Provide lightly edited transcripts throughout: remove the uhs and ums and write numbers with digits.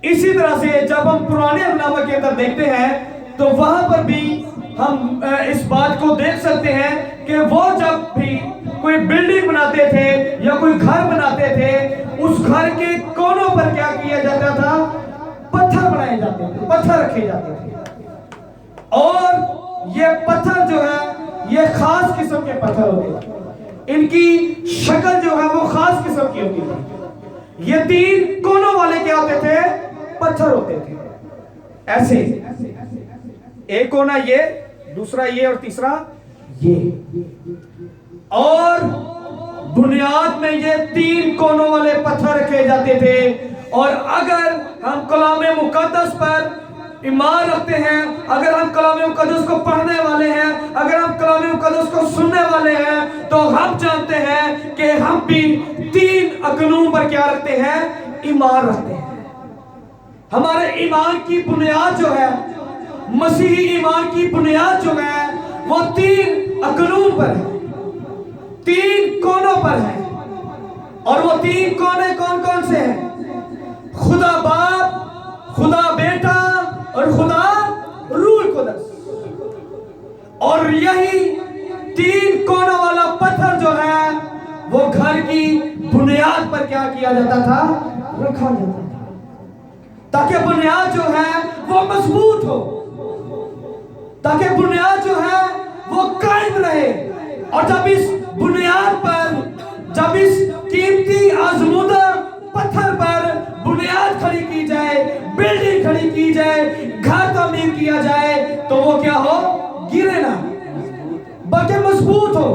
اسی طرح سے جب ہم پرانے عہد نامہ کے اندر دیکھتے ہیں تو وہاں پر بھی ہم اس بات کو دیکھ سکتے ہیں کہ وہ جب بھی کوئی بلڈنگ بناتے تھے یا کوئی گھر بناتے تھے، اس گھر کے کونوں پر کیا کیا جاتا تھا؟ پتھر بنائے جاتے تھے، پتھر رکھے جاتے تھے، اور یہ پتھر جو ہے یہ خاص قسم کے پتھر ہوتے تھے، ان کی شکل جو ہے وہ خاص قسم کی ہوتی تھی۔ یہ 3 کونوں والے کیا ہوتے تھے؟ پتھر ہوتے تھے، ایسے ایک کونا یہ، دوسرا یہ، اور تیسرا یہ، اور بنیاد میں یہ 3 کونوں والے پتھر رکھے جاتے تھے۔ اور اگر ہم کلام مقدس پر ایمان رکھتے ہیں، اگر ہم کلام مقدس کو پڑھنے والے ہیں، اگر ہم کلام مقدس کو سننے والے ہیں، تو ہم جانتے ہیں کہ ہم بھی 3 اقنوم پر کیا رکھتے ہیں؟ ایمان رکھتے ہیں۔ ہمارے ایمان کی بنیاد جو ہے، مسیحی ایمان کی بنیاد جو ہے، وہ 3 اقنوم پر ہے، 3 کونوں پر ہے۔ اور وہ 3 کونے کون کون سے ہیں؟ خدا باپ، خدا بیٹا اور خدا روح القدس۔ اور یہی 3 کونوں والا پتھر جو ہے وہ گھر کی بنیاد پر کیا کیا جاتا تھا؟ رکھا جاتا تھا، تاکہ بنیاد جو ہے وہ مضبوط ہو، تاکہ بنیاد جو ہے وہ قائم رہے۔ اور جب اس بنیاد پر، جب اس قیمتی آزمودہ پتھر پر بنیاد کھڑی کی جائے، بلڈنگ کھڑی کی جائے، گھر تعمیر کیا جائے، تو وہ کیا ہو؟ گرے نہ، بلکہ مضبوط ہو،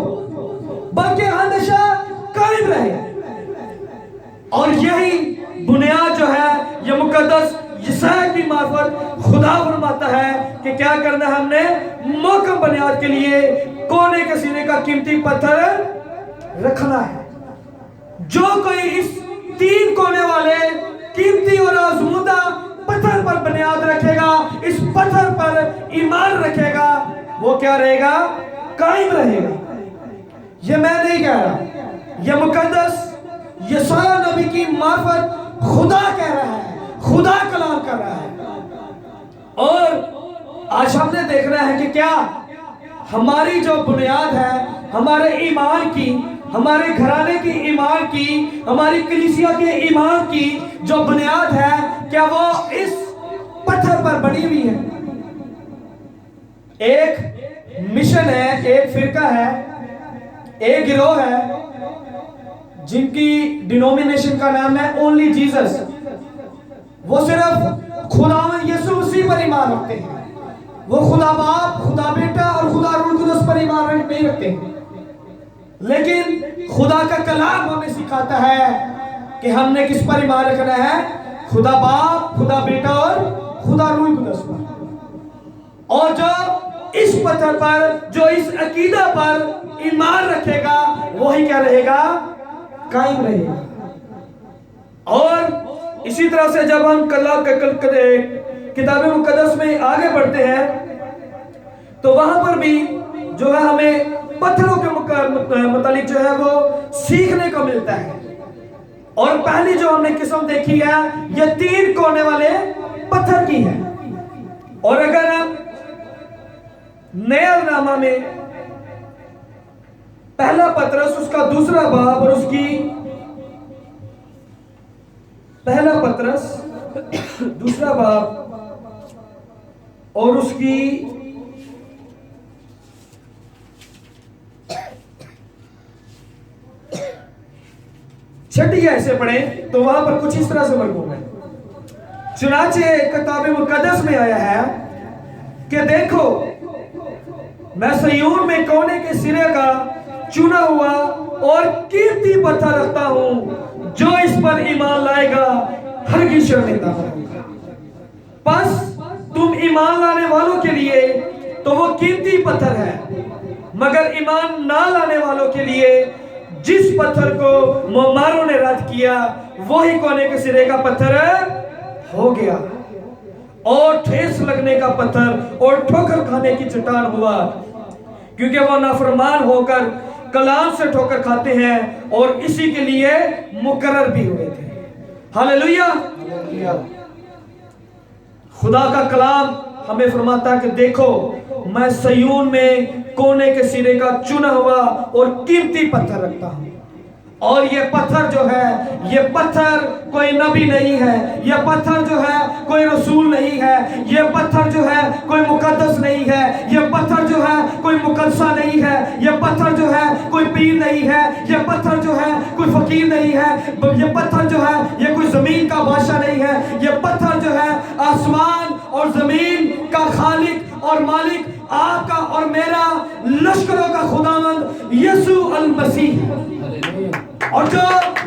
بلکہ ہمیشہ قائم رہے۔ اور یہی بنیاد جو ہے یہ مقدس یسایا کی معرفت خدا فرماتا ہے کہ کیا کرنا ہے؟ ہم نے محکم بنیاد کے لیے کونے کے سینے کا قیمتی پتھر رکھنا ہے۔ جو کوئی اس 3 کونے والے قیمتی اور آزمودہ پتھر پر بنیاد رکھے گا، اس پتھر پر ایمان رکھے گا، وہ کیا رہے گا؟ قائم رہے گا۔ یہ میں نہیں کہہ رہا، یہ مقدس یسایا نبی کی معرفت خدا کہہ رہا ہے، خدا کلام کر رہا ہے۔ اور آج ہم نے دیکھنا ہے کہ کیا ہماری جو بنیاد ہے، ہمارے ایمان کی، ہمارے گھرانے کی ایمان کی، ہماری کلیسیا کے ایمان کی جو بنیاد ہے، کیا وہ اس پتھر پر بنی ہوئی ہے؟ ایک مشن ہے، ایک فرقہ ہے، ایک گروہ ہے جن کی ڈینومینیشن کا نام ہے اونلی جیزس۔ وہ صرف خداوند یسوع مسیح پر ایمان رکھتے ہیں، وہ خدا باپ، خدا بیٹا اور خدا روح القدس پر ایمان نہیں رکھتے ہیں۔ لیکن خدا کا کلام ہمیں سکھاتا ہے کہ ہم نے کس پر ایمان رکھنا ہے؟ خدا باپ، خدا بیٹا اور خدا روح القدس پر۔ اور جو اس پتھر پر، جو اس عقیدہ پر ایمان رکھے گا، وہی کیا رہے گا؟ قائم رہے گا۔ اور اسی طرح سے جب ہم کتاب مقدس میں آگے بڑھتے ہیں تو وہاں پر بھی جو ہے ہمیں پتھروں کے متعلق جو ہے وہ سیکھنے کو ملتا ہے۔ اور پہلی جو ہم نے قسم دیکھی ہے یہ 3 کونے والے پتھر کی ہے۔ اور اگر ہم نئے عہد نامہ میں پہلا پترس اس کا 2 باب اور اس کی پہلا پترس 2 باب اور اس کی 6 ایسے پڑھیں تو وہاں پر کچھ اس طرح سے مرغوب ہے۔ چنانچہ کتاب مقدس میں آیا ہے کہ دیکھو میں صیون میں کونے کے سرے کا چنا ہوا اور قیمتی پتھر رکھتا ہوں، جو اس پر ایمان لائے گا ہرگز شرمندہ نہ ہوگا۔ پس تم ایمان لانے والوں کے لیے تو وہ قیمتی پتھر ہے، مگر ایمان نہ لانے والوں کے لیے جس پتھر کو معماروں نے رد کیا وہی کونے کے سرے کا پتھر ہو گیا اور ٹھیس لگنے کا پتھر اور ٹھوکر کھانے کی چٹان ہوا، کیونکہ وہ نافرمان ہو کر کلام سے ٹھوکر کھاتے ہیں اور اسی کے لیے مقرر بھی ہوئے تھے۔ ہاللیلویہ۔ خدا کا کلام ہمیں فرماتا ہے کہ دیکھو میں صیون میں کونے کے سرے کا چنا ہوا اور قیمتی پتھر رکھتا ہوں، اور یہ پتھر جو ہے، یہ پتھر کوئی نبی نہیں ہے، یہ پتھر جو ہے کوئی رسول نہیں ہے، یہ پتھر جو ہے کوئی مقدس نہیں ہے، یہ پتھر جو ہے کوئی مقدسہ نہیں ہے، یہ پتھر جو ہے کوئی پیر نہیں ہے، یہ پتھر جو ہے کوئی فقیر نہیں ہے، یہ پتھر جو ہے یہ کوئی زمین کا بادشاہ نہیں ہے، یہ پتھر جو ہے آسمان اور زمین کا خالق اور مالک، آپ کا اور میرا لشکروں کا خداوند یسوع المسیح ہے۔ اور جو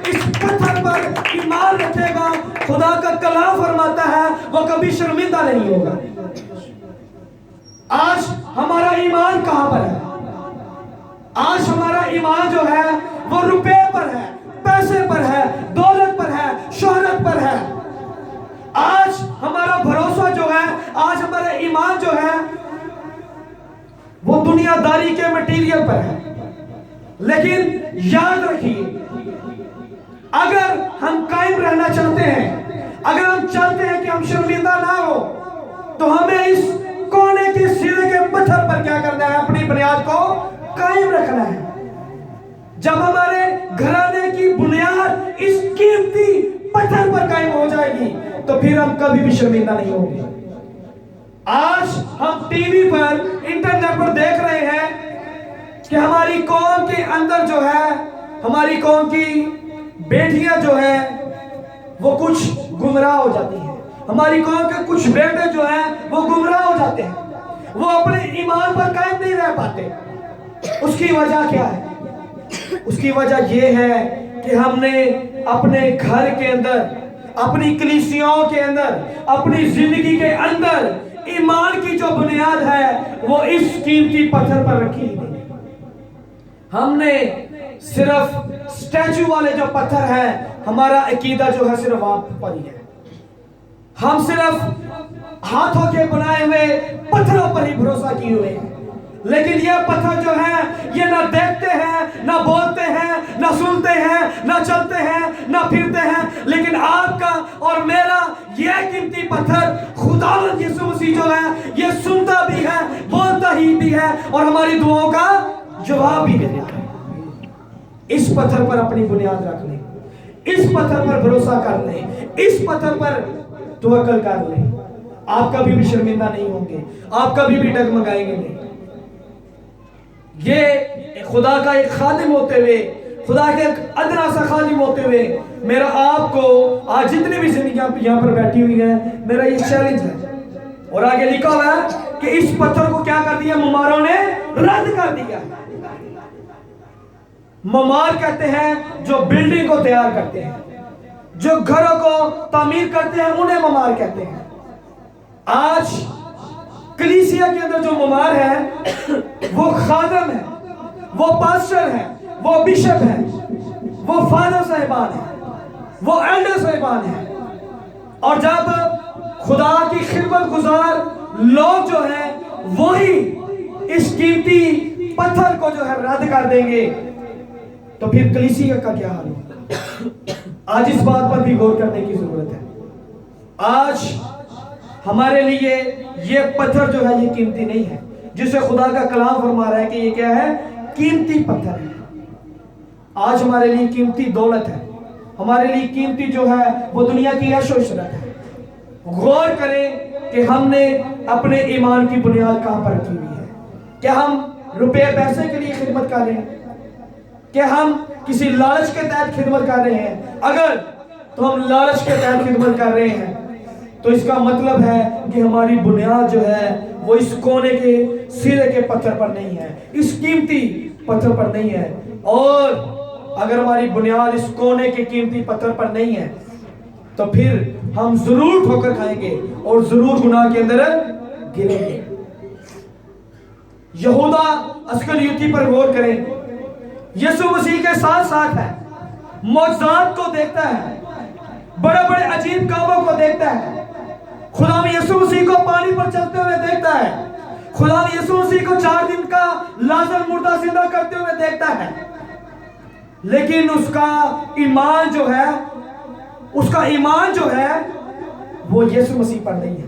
اس پتھر پر ایمان رکھے گا، خدا کا کلام فرماتا ہے وہ کبھی شرمندہ نہیں ہوگا۔ آج ہمارا ایمان کہاں پر ہے؟ آج ہمارا ایمان جو ہے وہ روپے پر ہے، پیسے پر ہے، دولت پر ہے، شہرت پر ہے۔ آج ہمارا بھروسہ جو ہے، آج ہمارا ایمان جو ہے وہ دنیا داری کے مٹیریل پر ہے۔ لیکن یاد رکھیے، اگر ہم قائم رہنا چاہتے ہیں، اگر ہم چاہتے ہیں کہ ہم شرمندہ نہ ہو، تو ہمیں اس کونے کے سرے کے پتھر پر کیا کرنا ہے؟ اپنی بنیاد کو قائم رکھنا ہے۔ جب ہمارے گھرانے کی بنیاد اس قیمتی پتھر پر قائم ہو جائے گی تو پھر ہم کبھی بھی شرمندہ نہیں ہوں گے۔ آج ہم ٹی وی پر، انٹرنیٹ پر دیکھ رہے ہیں کہ ہماری قوم کے اندر جو ہے، ہماری قوم کی بیٹیاں جو ہیں وہ کچھ گمراہ ہو جاتی ہیں، ہماری قوم کے کچھ بیٹے جو ہیں وہ گمراہ ہو جاتے ہیں، وہ اپنے ایمان پر قائم نہیں رہ پاتے۔ اس کی وجہ کیا ہے؟ اس کی وجہ یہ ہے کہ ہم نے اپنے گھر کے اندر، اپنی کلیسیاؤں کے اندر، اپنی زندگی کے اندر ایمان کی جو بنیاد ہے وہ اس قیمتی پتھر پر رکھی ہے۔ ہم نے صرف سٹیچو والے جو پتھر ہیں، ہمارا عقیدہ جو ہے صرف آپ پر ہی ہے۔ ہم صرف ہاتھوں کے بنائے ہوئے پتھروں پر ہی بھروسہ کیے ہوئے ہیں، لیکن یہ پتھر جو ہیں یہ نہ دیکھتے ہیں، نہ بولتے ہیں، نہ سنتے ہیں، نہ چلتے ہیں، نہ پھرتے ہیں، لیکن آپ کا اور میرا یہ قیمتی پتھر خداوند یسوع مسیح جو ہے یہ سنتا بھی ہے، بولتا ہی بھی ہے، اور ہماری دعاؤں کا جواب بھی دیتا ہے۔ اس پتھر پر اپنی بنیاد رکھ لیں، اس پتھر پر بھروسہ کر لیں، اس پتھر پر توکل کر لیں، آپ کبھی بھی شرمندہ نہیں ہوں گے، آپ کبھی بھی ڈگمگائیں گے نہیں۔ یہ خدا کا ایک خادم ہوتے ہوئے، خدا کے ایک ادنا سا خادم ہوتے ہوئے، میرا آپ کو آج جتنی بھی زندگیاں یہاں پر بیٹھی ہوئی ہیں، میرا یہ چیلنج ہے۔ اور آگے لکھا ہوا ہے کہ اس پتھر کو کیا کر دیا؟ مماروں نے رد کر دیا۔ ممار کہتے ہیں جو بلڈنگ کو تیار کرتے ہیں، جو گھروں کو تعمیر کرتے ہیں، انہیں ممار کہتے ہیں۔ آج کلیسیا کے اندر جو ممار ہے وہ خادم ہے، وہ پاسٹر ہے، وہ بشپ ہے، وہ فادر صاحبان ہے، وہ ایلڈر صاحبان ہے۔ اور جب خدا کی خدمت گزار لوگ جو ہیں وہی اس قیمتی پتھر کو جو ہے رد کر دیں گے تو پھر کلیسیا کا کیا حال ہوگا؟ آج اس بات پر بھی غور کرنے کی ضرورت ہے۔ آج ہمارے لیے یہ پتھر جو ہے یہ قیمتی نہیں ہے، جسے خدا کا کلام فرما رہا ہے کہ یہ کیا ہے؟ قیمتی پتھر ہے۔ آج ہمارے لیے قیمتی دولت ہے، ہمارے لیے قیمتی جو ہے وہ دنیا کی عیش و عشرت ہے۔ غور کریں کہ ہم نے اپنے ایمان کی بنیاد کہاں پر رکھی ہوئی ہے۔ کیا ہم روپے پیسے کے لیے خدمت کر رہے ہیں؟ کہ ہم کسی لالچ کے تحت خدمت کر رہے ہیں؟ اگر تو ہم لالچ کے تحت خدمت کر رہے ہیں تو اس کا مطلب ہے کہ ہماری بنیاد جو ہے وہ اس کونے کے سرے کے پتھر پر نہیں ہے، اس قیمتی پتھر پر نہیں ہے۔ اور اگر ہماری بنیاد اس کونے کے قیمتی پتھر پر نہیں ہے تو پھر ہم ضرور ٹھوکر کھائیں گے اور ضرور گناہ کے اندر گریں گے۔ یہودا اسکریوتی پر غور کریں، یسوع مسیح کے ساتھ ساتھ ہے، معجزات کو دیکھتا ہے، بڑے بڑے عجیب کاموں کو دیکھتا ہے، خدا یسوع مسیح کو پانی پر چلتے ہوئے دیکھتا ہے، خدا یسوع مسیح کو 4 دن کا لازر مردہ زندہ کرتے ہوئے دیکھتا ہے، لیکن اس کا ایمان جو ہے وہ یسوع مسیح پر نہیں ہے۔